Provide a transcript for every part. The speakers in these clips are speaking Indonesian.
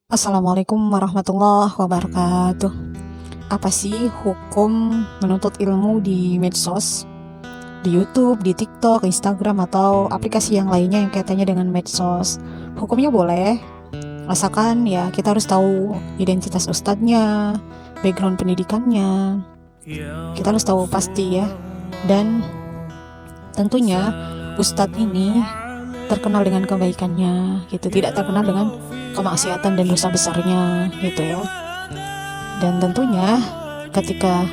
Assalamualaikum warahmatullahi wabarakatuh. Apa sih hukum menuntut ilmu di medsos, di YouTube, di TikTok, Instagram, atau aplikasi yang lainnya yang kaitannya dengan medsos? Hukumnya boleh, asalkan ya kita harus tahu identitas ustadznya, background pendidikannya. Kita harus tahu pasti ya. Dan tentunya ustadz ini terkenal dengan kebaikannya gitu, tidak terkenal dengan kemaksiatan dan dosa besarnya gitu ya. Dan tentunya ketika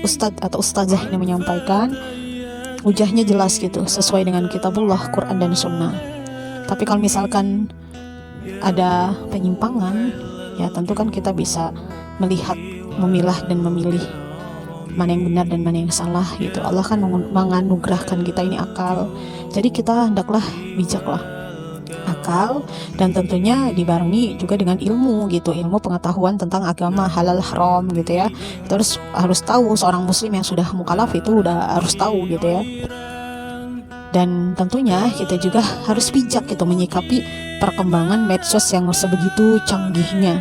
ustadz atau ustazah ini menyampaikan, hujahnya jelas gitu, sesuai dengan kitabullah, Quran dan sunnah. Tapi kalau misalkan ada penyimpangan, ya tentu kan kita bisa melihat, memilah dan memilih mana yang benar dan mana yang salah gitu. Allah kan menganugerahkan kita ini akal, jadi kita hendaklah bijaklah, akal, dan tentunya dibarengi juga dengan ilmu gitu, ilmu pengetahuan tentang agama halal haram gitu ya. Kita harus tahu, seorang muslim yang sudah mukallaf itu udah harus tahu gitu ya. Dan tentunya kita juga harus bijak gitu menyikapi perkembangan medsos yang sebegitu canggihnya,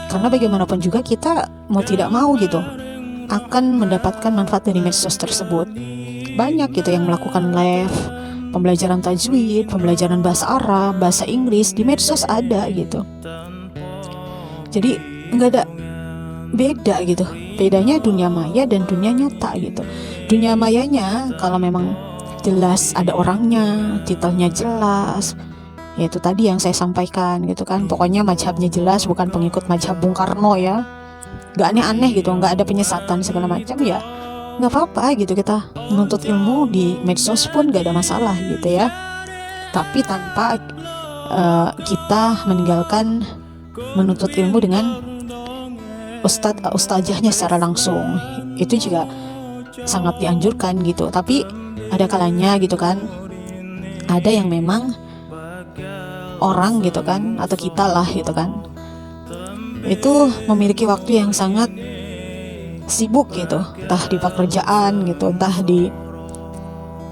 karena bagaimanapun juga kita mau tidak mau gitu akan mendapatkan manfaat dari medsos tersebut. Banyak gitu yang melakukan live pembelajaran tajwid, pembelajaran bahasa Arab, bahasa Inggris di medsos ada gitu. Jadi nggak ada beda gitu. Bedanya dunia maya dan dunia nyata gitu. Dunia mayanya kalau memang jelas ada orangnya, titelnya jelas, yaitu tadi yang saya sampaikan gitu kan. Pokoknya mazhabnya jelas, bukan pengikut mazhab Bung Karno ya. Gak aneh-aneh gitu, gak ada penyesatan segala macam ya, gak apa-apa gitu. Kita menuntut ilmu di medsos pun gak ada masalah gitu ya. Tapi tanpa kita meninggalkan menuntut ilmu dengan ustazahnya secara langsung. Itu juga sangat dianjurkan gitu. Tapi ada kalanya gitu kan, ada yang memang orang gitu kan, atau kita lah gitu kan, itu memiliki waktu yang sangat sibuk gitu, entah di pekerjaan gitu, entah di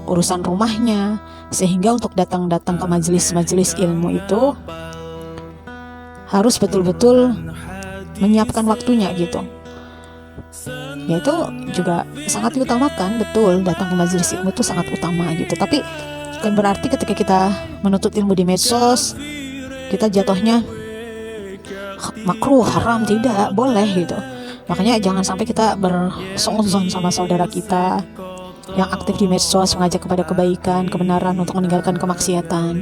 urusan rumahnya, sehingga untuk datang-datang ke majelis-majelis ilmu itu harus betul-betul menyiapkan waktunya gitu. Ya itu juga sangat diutamakan, betul, datang ke majelis ilmu itu sangat utama gitu. Tapi bukan berarti ketika kita menuntut ilmu di medsos kita jatuhnya makruh, haram, tidak, boleh gitu. Makanya jangan sampai kita berseuzon sama saudara kita yang aktif di medsos mengajak kepada kebaikan, kebenaran, untuk meninggalkan kemaksiatan.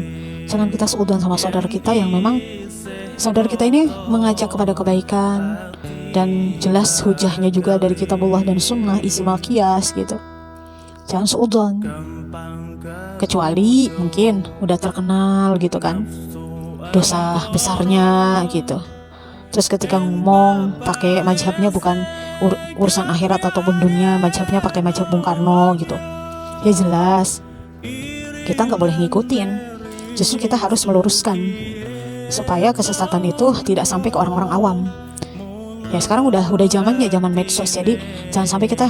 Jangan kita seuzon sama saudara kita yang memang saudara kita ini mengajak kepada kebaikan dan jelas hujahnya juga dari kitabullah dan sunnah, isi malkias gitu. Jangan seuzon, kecuali mungkin udah terkenal gitu kan dosa besarnya gitu. Terus ketika ngomong pakai mazhabnya bukan urusan akhirat ataupun dunia, mazhabnya pakai mazhab Bung Karno gitu, ya jelas kita nggak boleh ngikutin. Justru kita harus meluruskan supaya kesesatan itu tidak sampai ke orang-orang awam. Ya sekarang udah zamannya zaman medsos, jadi jangan sampai kita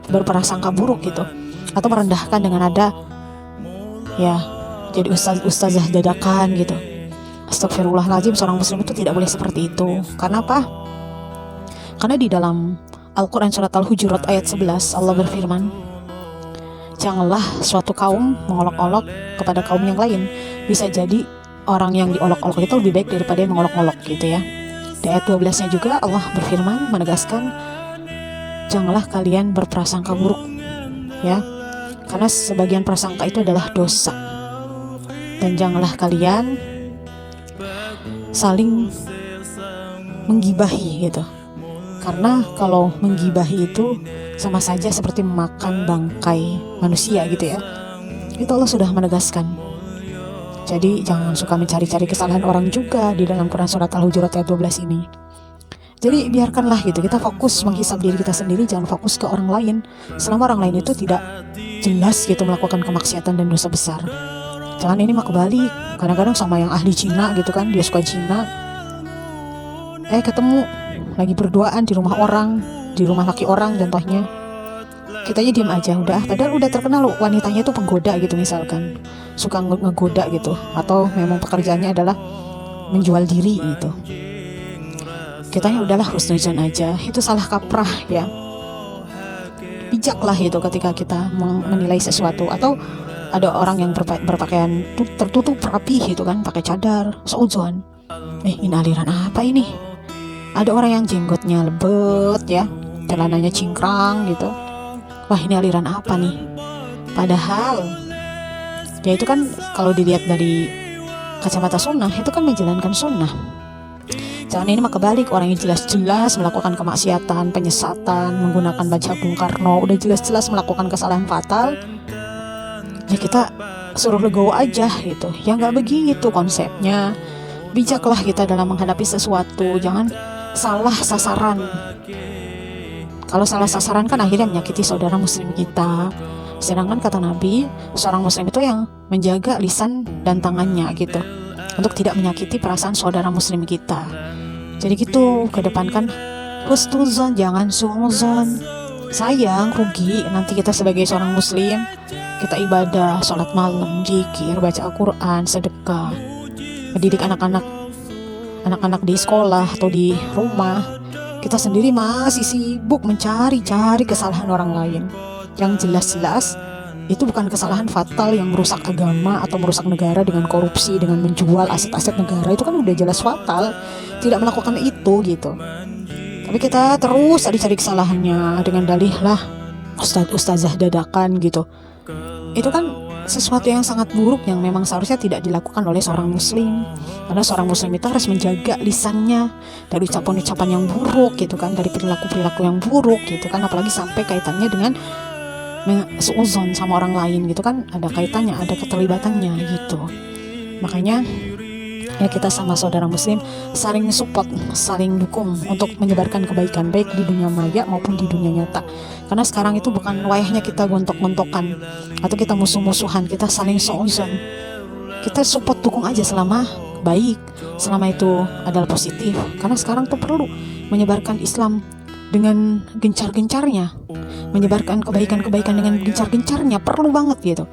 berprasangka buruk gitu, atau merendahkan dengan ada ya jadi ustazah dadakan gitu. Astagfirullahaladzim, seorang muslim itu tidak boleh seperti itu. Karena apa? Karena di dalam Al-Quran surat Al-Hujurat ayat 11 Allah berfirman, janganlah suatu kaum mengolok-olok kepada kaum yang lain. Bisa jadi orang yang diolok-olok itu lebih baik daripada yang mengolok-olok gitu ya. Di ayat 12-nya juga Allah berfirman menegaskan, janganlah kalian berprasangka buruk ya, karena sebagian prasangka itu adalah dosa. Dan janganlah kalian saling menggibahi gitu, karena kalau menggibahi itu sama saja seperti memakan bangkai manusia gitu ya. Itu Allah sudah menegaskan. Jadi jangan suka mencari-cari kesalahan orang juga di dalam Quran surat Al-Hujurat ayat 12 ini. Jadi biarkanlah gitu, kita fokus menghisab diri kita sendiri, jangan fokus ke orang lain. Selama orang lain itu tidak jelas gitu melakukan kemaksiatan dan dosa besar, jangan ini mah kebalik. Kadang-kadang sama yang ahli Cina gitu kan, dia suka Cina, ketemu lagi berduaan di rumah orang, di rumah laki orang contohnya, kitanya diam aja udah, padahal udah terkenal wanitanya itu penggoda gitu misalkan, suka ngegoda gitu, atau memang pekerjaannya adalah menjual diri itu. Kitanya udahlah husnuzon aja, itu salah kaprah ya. Bijaklah itu ketika kita menilai sesuatu. Atau ada orang yang berpakaian tertutup rapi gitu kan, pakai cadar, seuzon. Ini aliran apa ini? Ada orang yang jenggotnya lebet ya, celananya cingkrang gitu. Wah, ini aliran apa nih? Padahal ya itu kan kalau dilihat dari kacamata sunnah, itu kan menjalankan sunnah. Jangan ini mah kebalik, orang yang jelas-jelas melakukan kemaksiatan, penyesatan, menggunakan baju Bung Karno, udah jelas-jelas melakukan kesalahan fatal, ya kita suruh legowo aja gitu. Ya nggak begitu konsepnya. Bijaklah kita dalam menghadapi sesuatu, jangan salah sasaran. Kalau salah sasaran kan akhirnya menyakiti saudara muslim kita. Sedangkan kata Nabi, seorang muslim itu yang menjaga lisan dan tangannya gitu, untuk tidak menyakiti perasaan saudara muslim kita. Jadi gitu, kedepankan husnuzon, jangan suuzon. Sayang, rugi nanti kita sebagai seorang muslim, kita ibadah, sholat malam, zikir, baca Al-Quran, sedekah, mendidik anak-anak di sekolah atau di rumah. Kita sendiri masih sibuk mencari-cari kesalahan orang lain yang jelas-jelas itu bukan kesalahan fatal yang merusak agama atau merusak negara dengan korupsi, dengan menjual aset-aset negara. Itu kan udah jelas fatal, tidak melakukan itu gitu. Tapi kita terus cari-cari kesalahannya dengan dalih lah ustazah dadakan gitu. Itu kan sesuatu yang sangat buruk yang memang seharusnya tidak dilakukan oleh seorang muslim. Karena seorang muslim itu harus menjaga lisannya dari ucapan-ucapan yang buruk gitu kan, dari perilaku-perilaku yang buruk gitu kan, apalagi sampai kaitannya dengan seuzon sama orang lain gitu kan, ada kaitannya, ada keterlibatannya gitu. Makanya ya kita sama saudara muslim saling support, saling dukung untuk menyebarkan kebaikan baik di dunia maya maupun di dunia nyata. Karena sekarang itu bukan wayahnya kita gontok-gontokan atau kita musuh-musuhan, kita saling seuzon. Kita support, dukung aja selama baik, selama itu adalah positif. Karena sekarang tuh perlu menyebarkan Islam dengan gencar-gencarnya, menyebarkan kebaikan-kebaikan dengan gencar-gencarnya, perlu banget gitu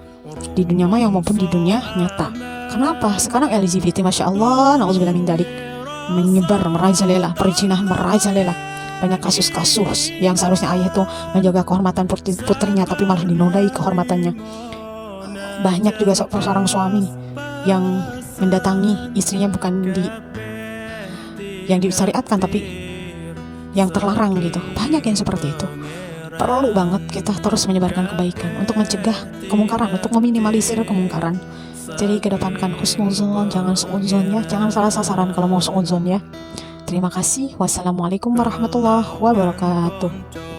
di dunia maya maupun di dunia nyata. Kenapa? Sekarang LGBT Masya Allah, na'udzubillah min dzalik, menyebar, merajalela, perzinahan merajalela. Banyak kasus-kasus yang seharusnya ayah itu menjaga kehormatan putrinya, tapi malah dinodai kehormatannya. Banyak juga seorang suami yang mendatangi istrinya bukan yang disyariatkan, tapi yang terlarang gitu. Banyak yang seperti itu. Perlu banget kita terus menyebarkan kebaikan untuk mencegah kemungkaran, untuk meminimalisir kemungkaran. Jadi kedepankan husnuzon, jangan suuzon ya, jangan salah sasaran kalau mau suuzon ya. Terima kasih. Wassalamualaikum warahmatullahi wabarakatuh.